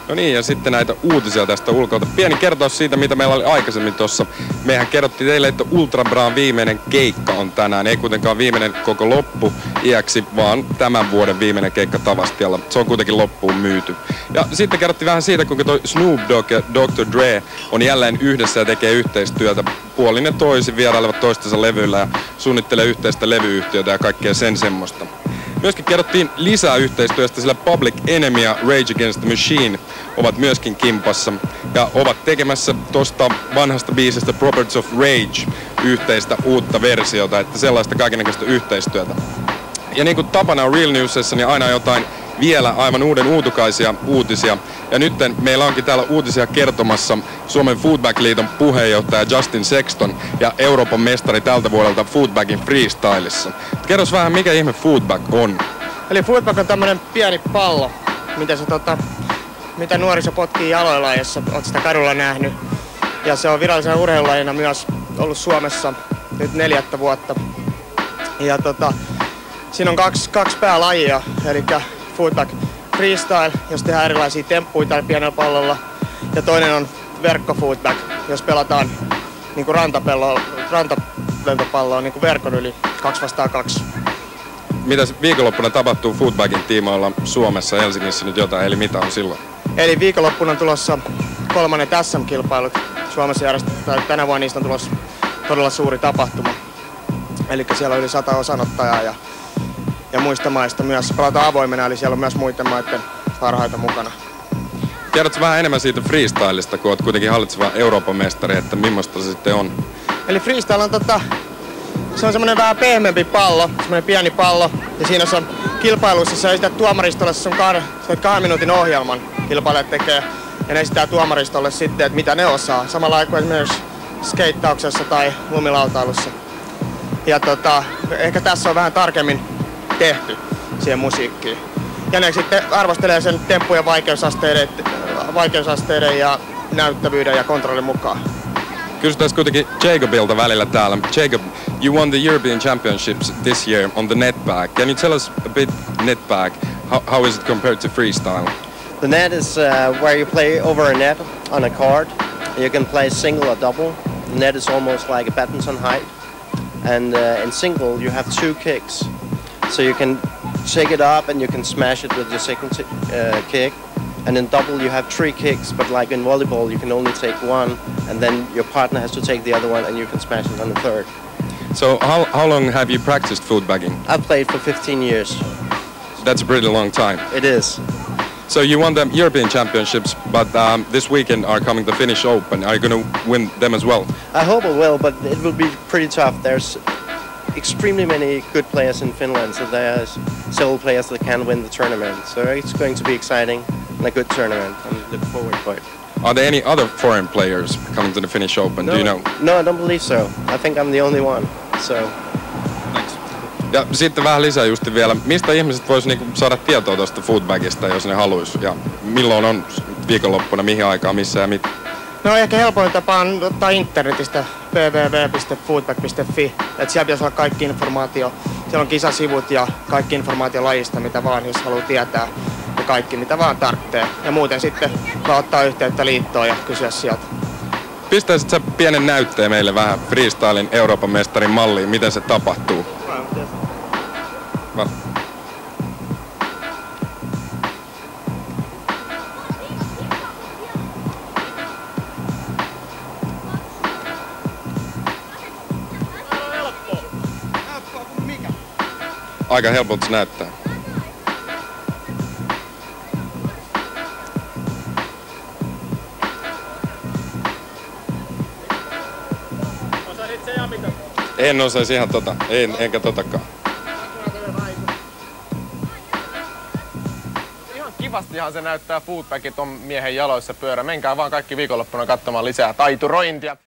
No niin, ja sitten näitä uutisia tästä ulkoilta. Pieni kertaus siitä, mitä meillä oli aikaisemmin tuossa. Mehän kerrottiin teille, että Ultra Bran viimeinen keikka on tänään. Ei kuitenkaan viimeinen koko loppu iäksi, vaan tämän vuoden viimeinen keikka Tavastialla. Se on kuitenkin loppuun myyty. Ja sitten kerrottiin vähän siitä, kuinka toi Snoop Dogg ja Dr. Dre on jälleen yhdessä ja tekee yhteistyötä. Puolin ja toisin vierailevat toistensa levyillä ja suunnittelee yhteistä levyyhtiötä ja kaikkea sen semmoista. Myöskin kerrottiin lisää yhteistyöstä, sillä Public Enemy ja Rage Against the Machine ovat myöskin kimpassa ja ovat tekemässä tosta vanhasta biisistä Properties of Rage yhteistä uutta versiota, että sellaista kaikennäköistä yhteistyötä. Ja niin kuin tapana on Real Newsissa, niin aina jotain vielä aivan uuden uutukaisia uutisia. Ja nyt meillä onkin täällä uutisia kertomassa Suomen Foodbag-liiton puheenjohtaja Justin Sexton ja Euroopan mestari tältä vuodelta Foodbagin freestylissa. Kerros vähän, mikä ihme Foodbag on? Eli Foodbag on tämmönen pieni pallo, mitä nuoriso potkii jaloilla, jos oot sitä kadulla nähnyt. Ja se on virallisena urheilulajina myös ollut Suomessa nyt 4 vuotta. Ja siinä on kaksi päälajia, eli Foodbag freestyle, jos tehdään erilaisia temppuja pienellä pallolla. Ja toinen on verkko Foodbag, jos pelataan niinku rantalentopalloa niinku verkon yli 2 vastaan 2. Mitä viikonloppuna tapahtuu Foodbagin tiimoilla Suomessa, Helsingissä nyt jotain, eli mitä on silloin? Eli viikonloppuna on tulossa 3. SM-kilpailut Suomessa järjestetään. Tänä vuonna niistä on tulossa todella suuri tapahtuma. Eli siellä on yli 100 osanottajaa ja muista maista myös pelataan avoimena, eli siellä on myös muiden maiden parhaita mukana. Kerrotko vähän enemmän siitä freestylista, kun olet kuitenkin hallitseva Euroopan mestari, että millaista se sitten on? Eli freestyle on se on semmoinen vähän pehmeämpi pallo, semmoinen pieni pallo. Ja siinä on kilpailuissa, sä esität tuomaristolle, se on 2 minuutin ohjelman kilpailijat tekee. Ja ne esitää tuomaristolle sitten, että mitä ne osaa. Samalla lailla kuin esimerkiksi skeittauksessa tai lumilautailussa. Ja ehkä tässä on vähän tarkemmin tehty siihen musiikkiin. Ja ne sitten arvostelee sen temppujen vaikeusasteiden ja näyttävyyden ja kontrollin mukaan. Kysytään kuitenkin Jacobilta välillä täällä. Jacob, you won the European Championships this year on the netbag. Can you tell us a bit netbag? How is it compared to freestyle? The net is where you play over a net on a card. You can play single or double. The net is almost like a badminton height. And in single you have 2 kicks. So you can shake it up and you can smash it with your second kick. And in double you have 3 kicks, but like in volleyball you can only take 1, and then your partner has to take the other one and you can smash it on the third. So how long have you practiced foodbagging? I've played for 15 years. That's a pretty long time. It is. So you won the European Championships, but this weekend are coming the Finnish Open. Are you going to win them as well? I hope I will, but it will be pretty tough. There's extremely many good players in Finland, so there's several players that can win the tournament. So it's going to be exciting and a good tournament. I'm looking forward to it. Are there any other foreign players coming to the Finnish Open? No, do you know? No, I don't believe so. I think I'm the only one. So. Thanks. Ja sitten vähän lisää justi vielä. Mistä ihmiset vois niinku saada tietoa tuosta Foodbagista, jos ne haluaisi? Ja milloin on viikonloppuna, mihin aikaan, missä ja mitä? No ehkä helpoin tapa on ottaa internetistä www.foodbag.fi. Että siellä pitäisi olla kaikki informaatio. Siellä on kisasivut ja kaikki informaatio lajista, mitä vaan, jos haluaa tietää. Ja kaikki, mitä vaan tarvitsee. Ja muuten sitten vaan ottaa yhteyttä liittoon ja kysyä sieltä. Pistäisit sä pienen näytteen meille vähän freestylin Euroopan mestarin malliin, miten se tapahtuu? Aika helpolta se näyttää. Osasit se ja mitä? En osaisi ihan enkä totakaan. Ihan kivastihan se näyttää Foodbagin ton miehen jaloissa pyörä. Menkää vaan kaikki viikonloppuna katsomaan lisää taiturointia.